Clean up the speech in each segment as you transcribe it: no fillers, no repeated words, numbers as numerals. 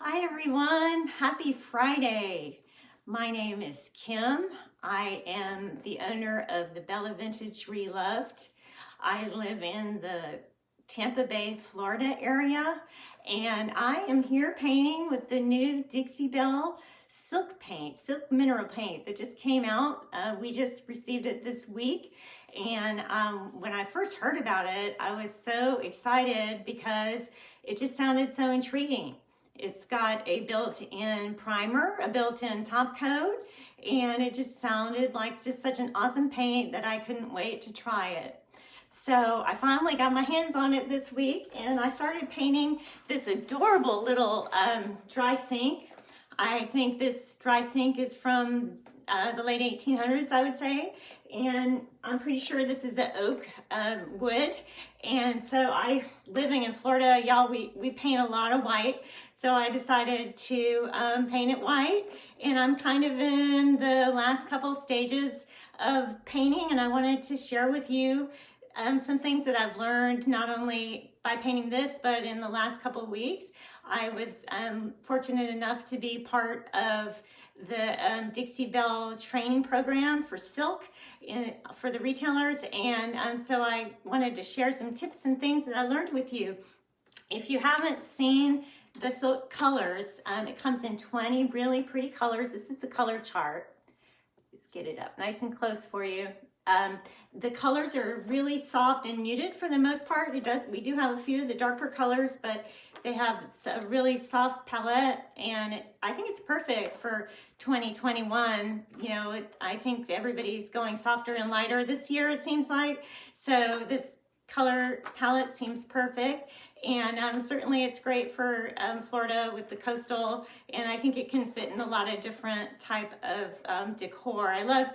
Hi everyone, happy Friday. My name is Kim. I am the owner of the Bella Vintage Reloved. I live in the Tampa Bay, Florida area, and I am here painting with the new Dixie Belle silk mineral paint that just came out. We just received it this week, and when I first heard about it, I was so excited because it just sounded so intriguing. It's got a built-in primer, a built-in top coat, and it just sounded like just such an awesome paint that I couldn't wait to try it. So I finally got my hands on it this week, and I started painting this adorable little dry sink. I think this dry sink is from the late 1800s, I would say, and I'm pretty sure this is the oak wood. And so living in Florida, y'all, we paint a lot of white, so I decided to paint it white, and I'm kind of in the last couple stages of painting, and I wanted to share with you some things that I've learned not only by painting this, but in the last couple of weeks. I was fortunate enough to be part of the Dixie Belle training program for silk for the retailers, and so I wanted to share some tips and things that I learned with you. If you haven't seen the silk colors, it comes in 20 really pretty colors. This is the color chart. Let's get it up nice and close for you. The colors are really soft and muted for the most part. We do have a few of the darker colors, but they have a really soft palette, and I think it's perfect for 2021. You know, I think everybody's going softer and lighter this year, it seems like. So this color palette seems perfect, and certainly it's great for Florida with the coastal, and I think it can fit in a lot of different type of decor. I love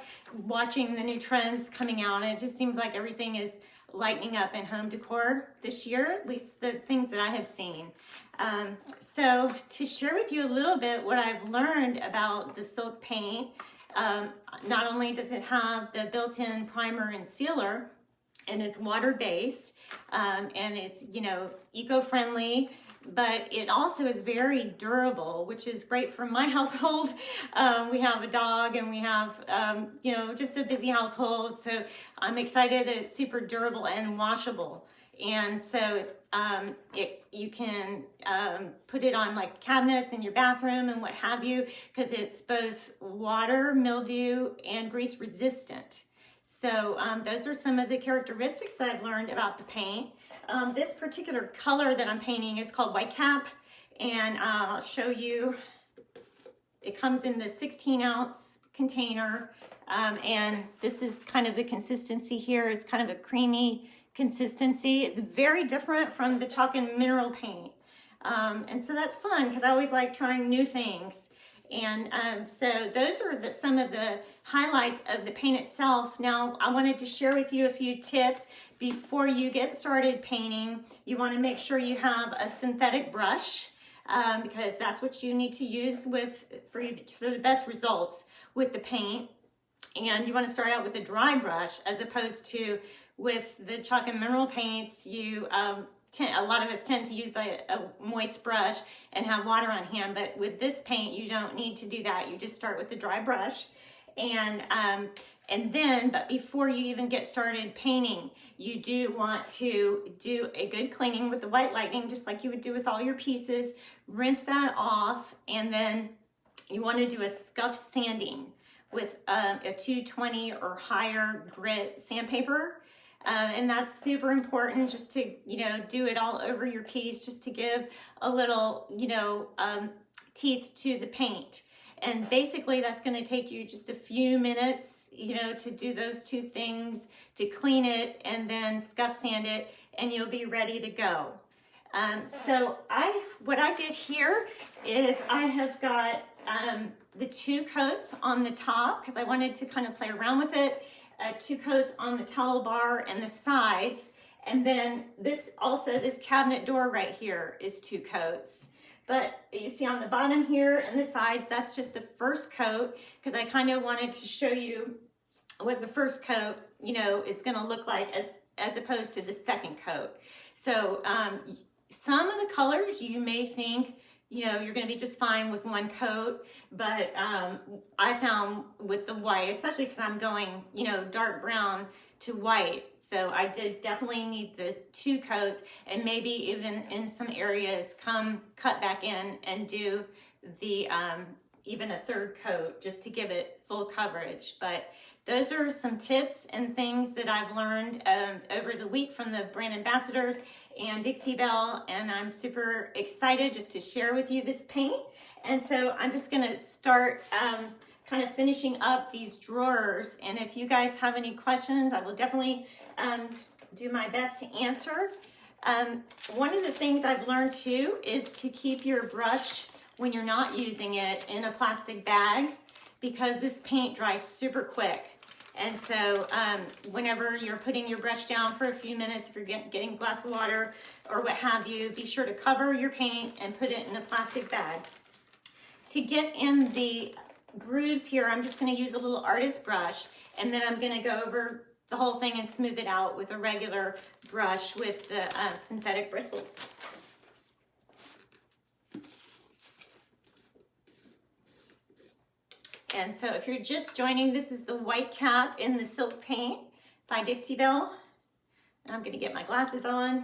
watching the new trends coming out, and it just seems like everything is lightening up in home decor this year, at least the things that I have seen. So to share with you a little bit what I've learned about the silk paint, not only does it have the built-in primer and sealer, and it's water-based, and it's, you know, eco-friendly, but it also is very durable, which is great for my household. We have a dog, and we have, you know, just a busy household, so I'm excited that it's super durable and washable. And so you can put it on like cabinets in your bathroom and what have you, because it's both water, mildew, and grease resistant. So those are some of the characteristics that I've learned about the paint. This particular color that I'm painting is called White Cap, and I'll show you. It comes in the 16-ounce container, and this is kind of the consistency here. It's kind of a creamy consistency. It's very different from the chalk and mineral paint, and so that's fun because I always like trying new things. And so those are some of the highlights of the paint itself. Now, I wanted to share with you a few tips before you get started painting. You want to make sure you have a synthetic brush, because that's what you need to use for the best results with the paint. And you want to start out with a dry brush, as opposed to with the chalk and mineral paints, a lot of us tend to use a moist brush and have water on hand, but with this paint, you don't need to do that. You just start with the dry brush, but before you even get started painting, you do want to do a good cleaning with the White Lightning, just like you would do with all your pieces. Rinse that off, and then you want to do a scuff sanding with a 220 or higher grit sandpaper. And that's super important, just to, you know, do it all over your piece, just to give a little, you know, teeth to the paint. And basically that's going to take you just a few minutes, you know, to do those two things, to clean it and then scuff sand it, and you'll be ready to go. So what I did here is I have got the two coats on the top, because I wanted to kind of play around with it. Two coats on the towel bar and the sides, and then this cabinet door right here is two coats. But you see on the bottom here and the sides, that's just the first coat, because I kind of wanted to show you what the first coat, you know, is going to look like as opposed to the second coat. So some of the colors you may think you know, you're going to be just fine with one coat. But I found with the white, especially because I'm going, you know, dark brown to white. So I did definitely need the 2 coats, and maybe even in some areas cut back in and do the even a 3rd coat just to give it full coverage. But those are some tips and things that I've learned over the week from the brand ambassadors and Dixie Belle, and I'm super excited just to share with you this paint. And so I'm just gonna start kind of finishing up these drawers, and if you guys have any questions, I will definitely do my best to answer. One of the things I've learned too is to keep your brush when you're not using it in a plastic bag, because this paint dries super quick. And so whenever you're putting your brush down for a few minutes, if you're getting a glass of water or what have you, be sure to cover your paint and put it in a plastic bag. To get in the grooves here, I'm just going to use a little artist brush, and then I'm going to go over the whole thing and smooth it out with a regular brush with the synthetic bristles. And so if you're just joining, this is the white cap in the silk paint by Dixie Belle. And I'm going to get my glasses on.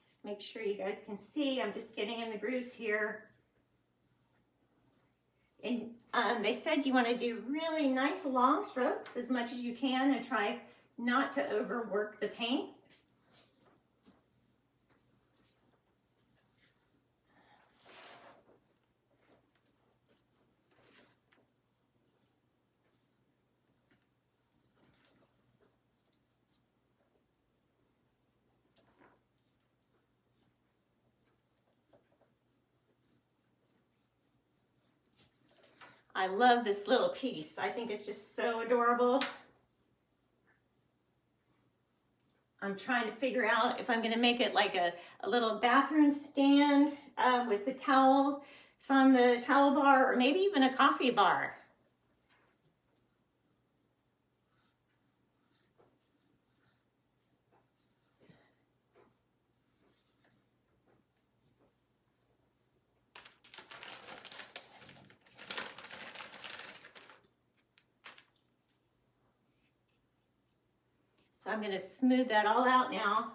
Just make sure you guys can see. I'm just getting in the grooves here. And they said you want to do really nice long strokes as much as you can and try not to overwork the paint. I love this little piece. I think it's just so adorable. I'm trying to figure out if I'm going to make it like a little bathroom stand with the towel. It's on the towel bar, or maybe even a coffee bar. So I'm going to smooth that all out now.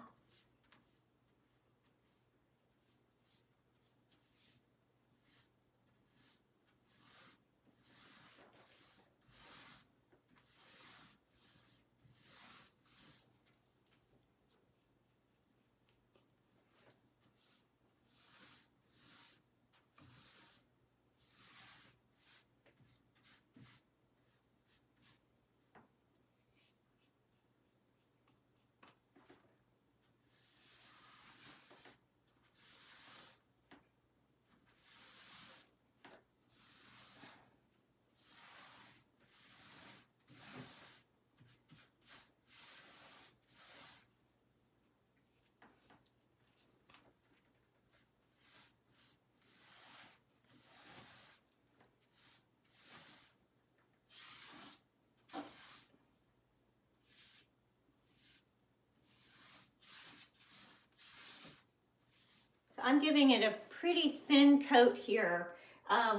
So I'm giving it a pretty thin coat here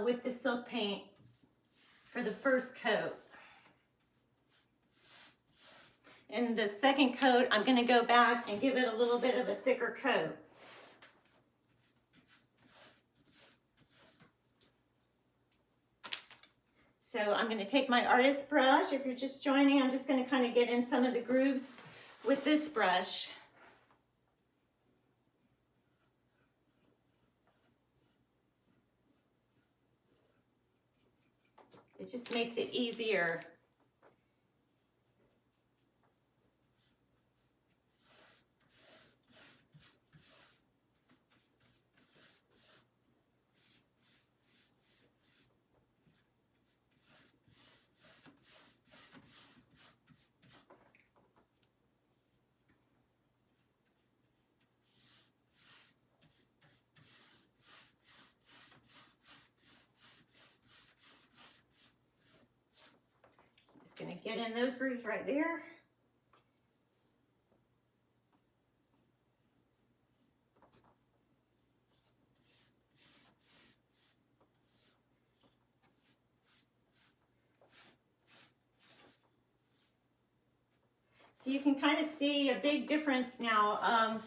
with the silk paint for the first coat. And the second coat, I'm going to go back and give it a little bit of a thicker coat. So I'm going to take my artist brush. If you're just joining, I'm just going to kind of get in some of the grooves with this brush. It just makes it easier. Gonna get in those grooves right there. So you can kind of see a big difference now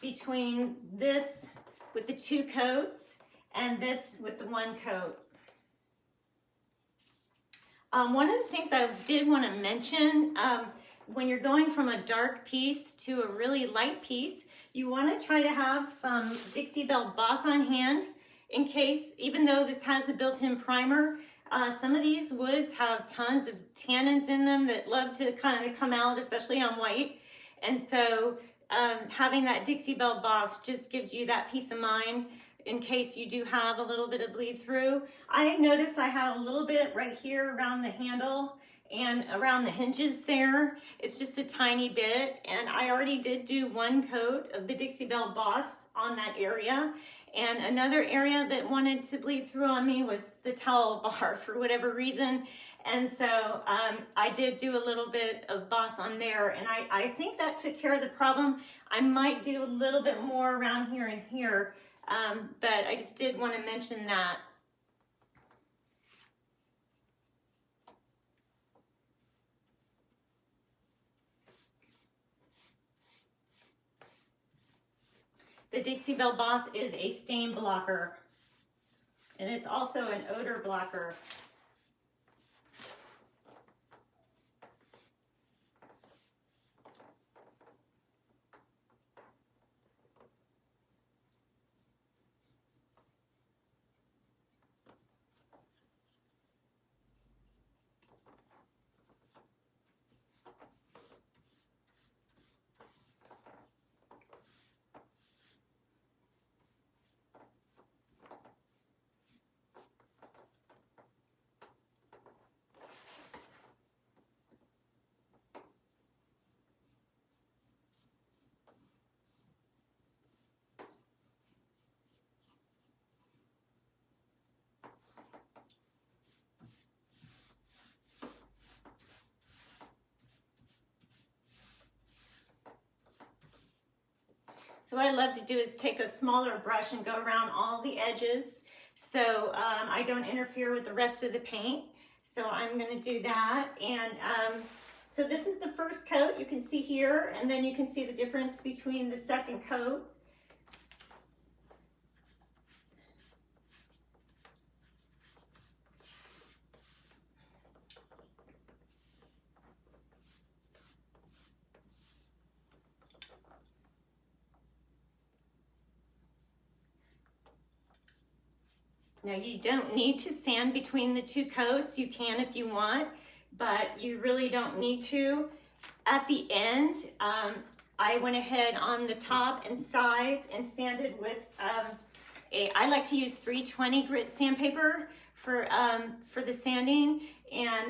between this with the 2 coats and this with the 1 coat. One of the things I did want to mention, when you're going from a dark piece to a really light piece, you want to try to have some Dixie Belle Boss on hand in case, even though this has a built-in primer, some of these woods have tons of tannins in them that love to kind of come out, especially on white. And so having that Dixie Belle Boss just gives you that peace of mind in case you do have a little bit of bleed through. I noticed I had a little bit right here around the handle and around the hinges there. It's just a tiny bit, and I already did do 1 coat of the Dixie Belle Boss on that area. And another area that wanted to bleed through on me was the towel bar for whatever reason. And so I did do a little bit of Boss on there, and I think that took care of the problem. I might do a little bit more around here and here, but I just did want to mention that. The Dixie Belle Boss is a stain blocker, and it's also an odor blocker. So what I love to do is take a smaller brush and go around all the edges so I don't interfere with the rest of the paint. So I'm going to do that. And so this is the first coat you can see here, and then you can see the difference between the second coat. Now you don't need to sand between the 2 coats. You can if you want, but you really don't need to. At the end, I went ahead on the top and sides and sanded with I like to use 320 grit sandpaper for the sanding,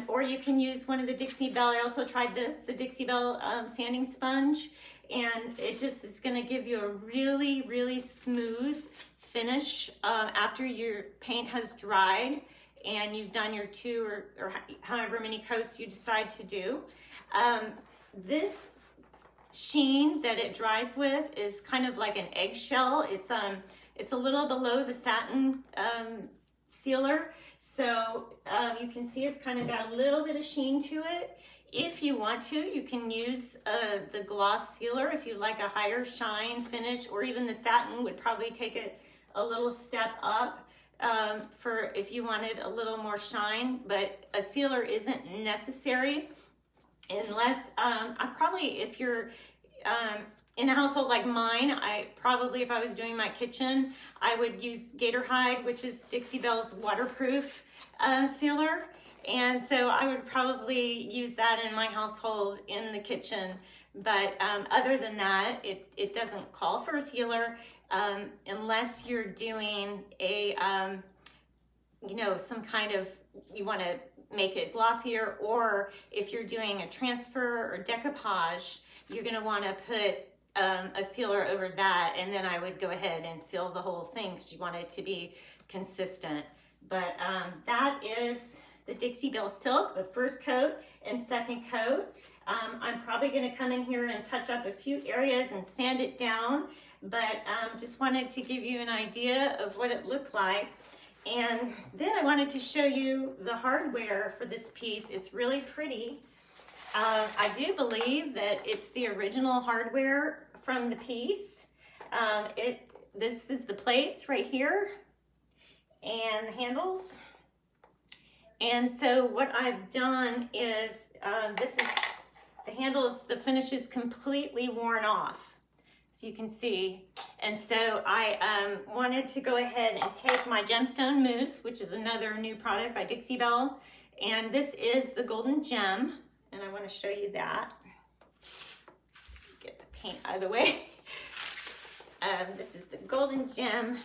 or you can use one of the Dixie Belle. I also tried the Dixie Belle sanding sponge, and it just is going to give you a really, really smooth finish after your paint has dried and you've done your 2 or however many coats you decide to do. This sheen that it dries with is kind of like an eggshell. It's a little below the satin sealer, so you can see it's kind of got a little bit of sheen to it. If you want to, you can use the gloss sealer if you like a higher shine finish, or even the satin would probably take it a little step up for if you wanted a little more shine, but a sealer isn't necessary unless, if you're in a household like mine, if I was doing my kitchen, I would use Gator Hide, which is Dixie Belle's waterproof sealer. And so I would probably use that in my household in the kitchen. But other than that, it doesn't call for a sealer unless you're doing a, some kind of, you want to make it glossier, or if you're doing a transfer or decoupage, you're going to want to put a sealer over that, and then I would go ahead and seal the whole thing because you want it to be consistent. But that is the Dixie Belle Silk, the first coat and second coat. I'm probably going to come in here and touch up a few areas and sand it down, but just wanted to give you an idea of what it looked like. And then I wanted to show you the hardware for this piece. It's really pretty. I do believe that it's the original hardware from the piece. This is the plates right here and the handles. And so what I've done is, the handles, the finish is completely worn off. So you can see. And so I wanted to go ahead and take my gemstone mousse, which is another new product by Dixie Belle. And this is the golden gem. And I want to show you that. Get the paint out of the way. This is the golden gem.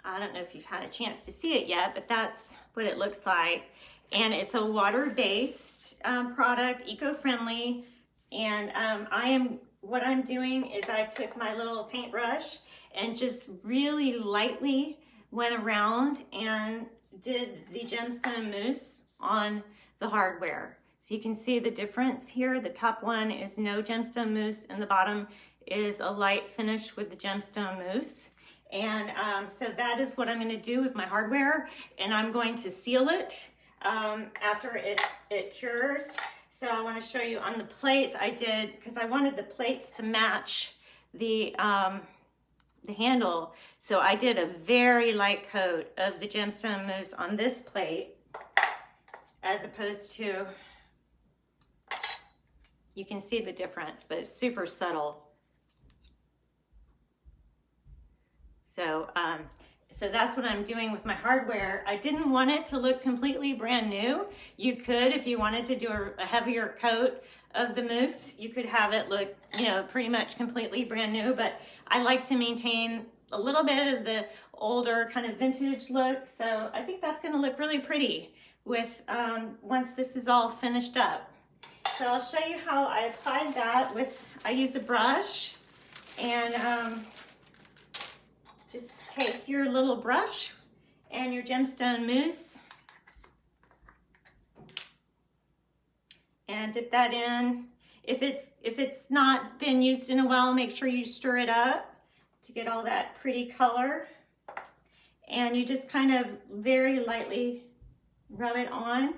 I don't know if you've had a chance to see it yet, but that's what it looks like. And it's a water-based product, eco-friendly. And what I'm doing is I took my little paintbrush and just really lightly went around and did the gemstone mousse on the hardware. So you can see the difference here. The top one is no gemstone mousse and the bottom is a light finish with the gemstone mousse. And so that is what I'm going to do with my hardware, and I'm going to seal it after it cures. So I want to show you on the plates I did, because I wanted the plates to match the handle. So I did a very light coat of the gemstone mousse on this plate, as opposed to, you can see the difference, but it's super subtle. So that's what I'm doing with my hardware. I didn't want it to look completely brand new. You could, if you wanted to do a heavier coat of the mousse, you could have it look, you know, pretty much completely brand new, but I like to maintain a little bit of the older kind of vintage look. So I think that's gonna look really pretty with, once this is all finished up. So I'll show you how I applied that with, I use a brush, and just take your little brush and your gemstone mousse and dip that in. If it's not been used in a while, make sure you stir it up to get all that pretty color. And you just kind of very lightly rub it on.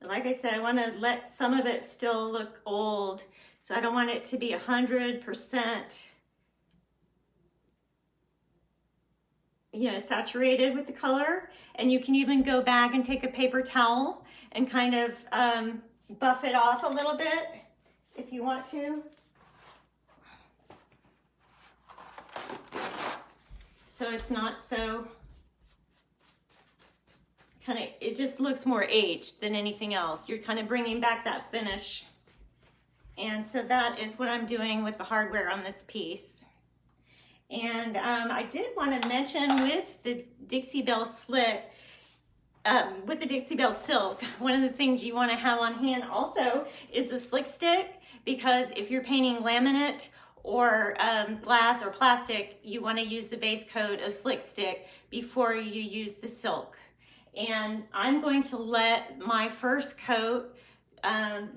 Like I said, I want to let some of it still look old, so I don't want it to be 100%, you know, saturated with the color. And you can even go back and take a paper towel and kind of buff it off a little bit if you want to. So it's not so kind of, it just looks more aged than anything else. You're kind of bringing back that finish. And so that is what I'm doing with the hardware on this piece. And I did want to mention with the Dixie Belle Slick, with the Dixie Belle Silk, one of the things you want to have on hand also is the slick stick, because if you're painting laminate or glass or plastic, you want to use the base coat of slick stick before you use the silk. And I'm going to let my first coat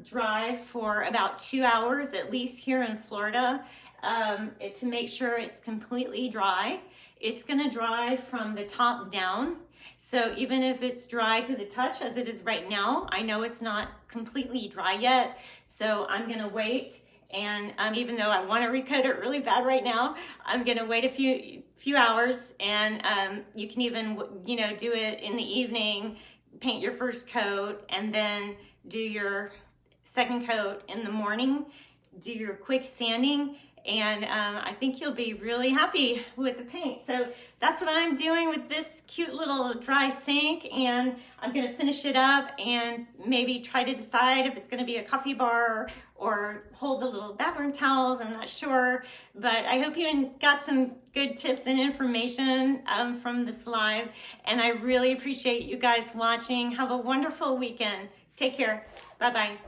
dry for about 2 hours, at least here in Florida, to make sure it's completely dry. It's going to dry from the top down. So even if it's dry to the touch as it is right now, I know it's not completely dry yet. So I'm going to wait. And even though I want to recoat it really bad right now, I'm going to wait a few hours, and you can even, you know, do it in the evening, paint your first coat, and then do your second coat in the morning, do your quick sanding, and I think you'll be really happy with the paint. So that's what I'm doing with this cute little dry sink, and I'm going to finish it up and maybe try to decide if it's going to be a coffee bar or hold the little bathroom towels. I'm not sure, but I hope you got some good tips and information from this live, and I really appreciate you guys watching. Have a wonderful weekend. Take care. Bye-bye.